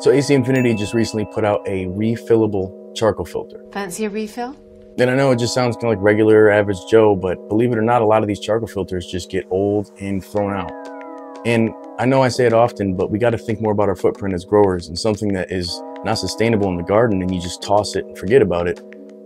So AC Infinity just recently put out a refillable charcoal filter. Fancy a refill? And I know it just sounds kind of like regular average Joe, but believe it or not, a lot of these charcoal filters just get old and thrown out. And I know I say it often, but we got to think more about our footprint as growers, and something that is not sustainable in the garden and you just toss it and forget about it,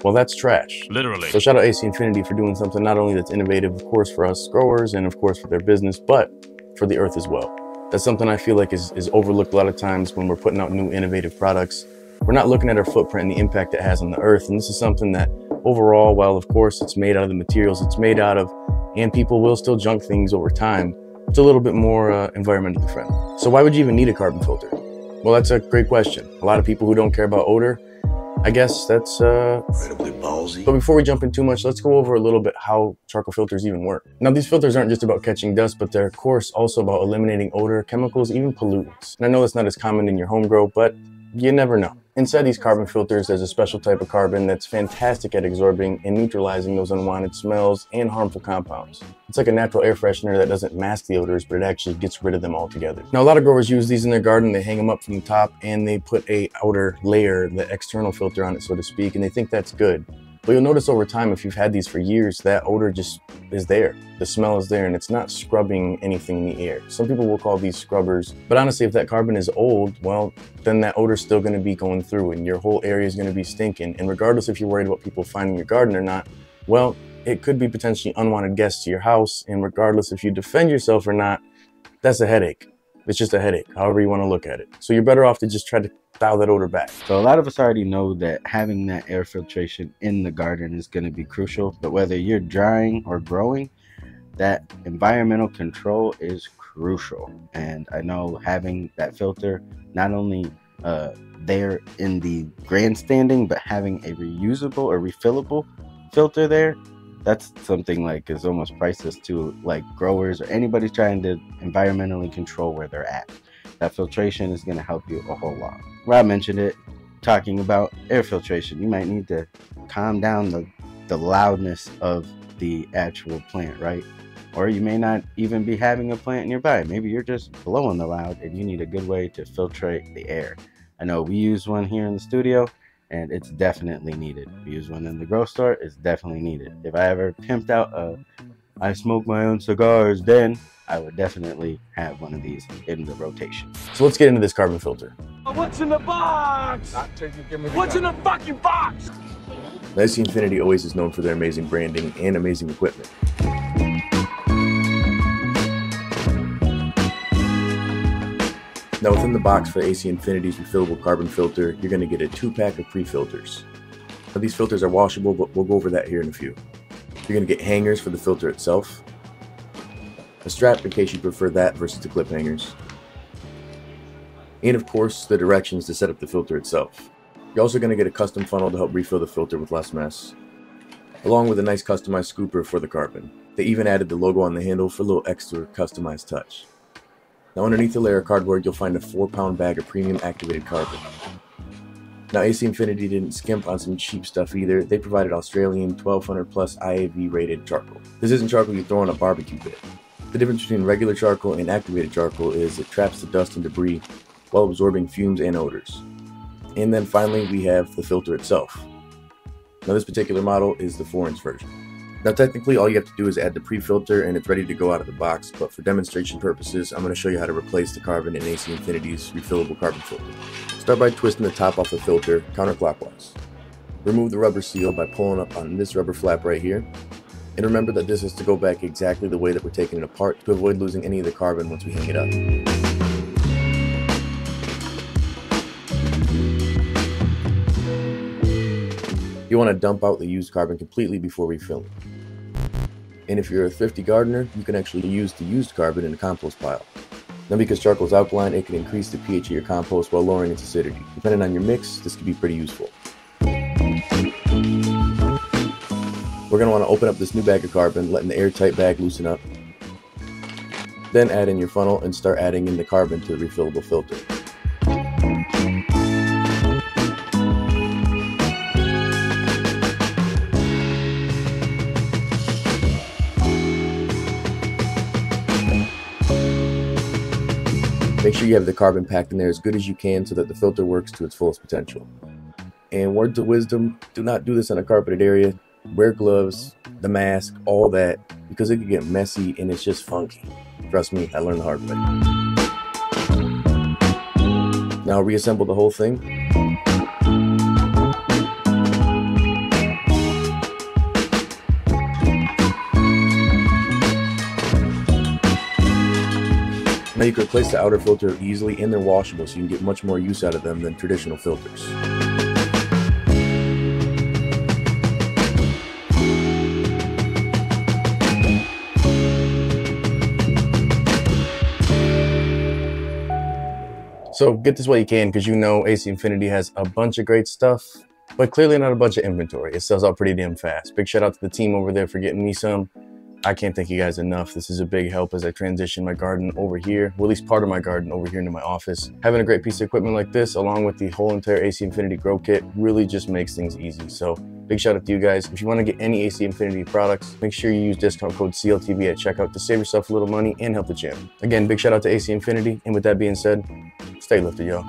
well, that's trash. Literally. So shout out AC Infinity for doing something not only that's innovative, of course, for us growers and of course for their business, but for the earth as well. That's something I feel like is overlooked a lot of times when we're putting out new innovative products. We're not looking at our footprint and the impact it has on the earth. And this is something that overall, while of course it's made out of the materials it's made out of, and people will still junk things over time, it's a little bit more environmentally friendly. So why would you even need a carbon filter? Well, that's a great question. A lot of people who don't care about odor, I guess that's incredibly ballsy. But before we jump in too much, let's go over a little bit how charcoal filters even work. Now, these filters aren't just about catching dust, but they're of course also about eliminating odor, chemicals, even pollutants. And I know that's not as common in your home grow, but you never know. Inside these carbon filters, there's a special type of carbon that's fantastic at absorbing and neutralizing those unwanted smells and harmful compounds. It's like a natural air freshener that doesn't mask the odors, but it actually gets rid of them altogether. Now, a lot of growers use these in their garden. They hang them up from the top and they put a outer layer, the external filter on it, so to speak, and they think that's good. But you'll notice over time, if you've had these for years, that odor just is there. The smell is there and it's not scrubbing anything in the air. Some people will call these scrubbers, but honestly, if that carbon is old, well, then that odor is still gonna be going through and your whole area is gonna be stinking. And regardless if you're worried about people finding your garden or not, well, it could be potentially unwanted guests to your house. And regardless if you defend yourself or not, that's a headache. It's just a headache, however you wanna look at it. So you're better off to just try to dial that odor back. So a lot of us already know that having that air filtration in the garden is going to be crucial, but whether you're drying or growing, that environmental control is crucial. And I know having that filter not only there in the grandstanding, but having a reusable or refillable filter there, that's something like is almost priceless to like growers or anybody trying to environmentally control where they're at. That filtration is going to help you a whole lot. Rob mentioned it, talking about air filtration. You might need to calm down the loudness of the actual plant, right? Or you may not even be having a plant nearby. Maybe you're just blowing the loud and you need a good way to filtrate the air. I know we use one here in the studio and it's definitely needed. We use one in the grocery store, it's definitely needed. If I ever pimped out I smoke my own cigars, then I would definitely have one of these in the rotation. So let's get into this carbon filter. What's in the box? What's in the fucking box? AC Infinity always is known for their amazing branding and amazing equipment. Now within the box for AC Infinity's refillable carbon filter, you're going to get a 2-pack of pre-filters. Now these filters are washable, but we'll go over that here in a few. You're going to get hangers for the filter itself, a strap in case you prefer that versus the clip hangers, and of course the directions to set up the filter itself. You're also going to get a custom funnel to help refill the filter with less mess, along with a nice customized scooper for the carbon. They even added the logo on the handle for a little extra customized touch. Now underneath the layer of cardboard you'll find a 4-pound bag of premium activated carbon. Now AC Infinity didn't skimp on some cheap stuff either. They provided Australian 1200 plus IAV rated charcoal. This isn't charcoal you throw on a barbecue pit. The difference between regular charcoal and activated charcoal is it traps the dust and debris while absorbing fumes and odors. And then finally we have the filter itself. Now this particular model is the 4-inch version. Now technically all you have to do is add the pre-filter and it's ready to go out of the box, but for demonstration purposes I'm going to show you how to replace the carbon in AC Infinity's refillable carbon filter. Start by twisting the top off the filter counterclockwise. Remove the rubber seal by pulling up on this rubber flap right here. And remember that this is to go back exactly the way that we're taking it apart to avoid losing any of the carbon once we hang it up. You want to dump out the used carbon completely before refilling. And if you're a thrifty gardener, you can actually use the used carbon in a compost pile. Now because charcoal is alkaline, it can increase the pH of your compost while lowering its acidity. Depending on your mix, this can be pretty useful. We're going to want to open up this new bag of carbon, letting the airtight bag loosen up. Then add in your funnel and start adding in the carbon to the refillable filter. Make sure you have the carbon packed in there as good as you can so that the filter works to its fullest potential. And word to wisdom, do not do this in a carpeted area. Wear gloves, the mask, all that, because it can get messy and it's just funky. Trust me, I learned the hard way. Now reassemble the whole thing. Now you can replace the outer filter easily, and they're washable, so you can get much more use out of them than traditional filters. So get this while you can, because you know AC Infinity has a bunch of great stuff, but clearly not a bunch of inventory. It sells out pretty damn fast. Big shout out to the team over there for getting me some. I can't thank you guys enough. This is a big help as I transition my garden over here, well, at least part of my garden over here into my office. Having a great piece of equipment like this, along with the whole entire AC Infinity grow kit, really just makes things easy. So big shout out to you guys. If you want to get any AC Infinity products, make sure you use discount code CLtv at checkout to save yourself a little money and help the channel. Again, big shout out to AC Infinity. And with that being said, stay lifted, y'all.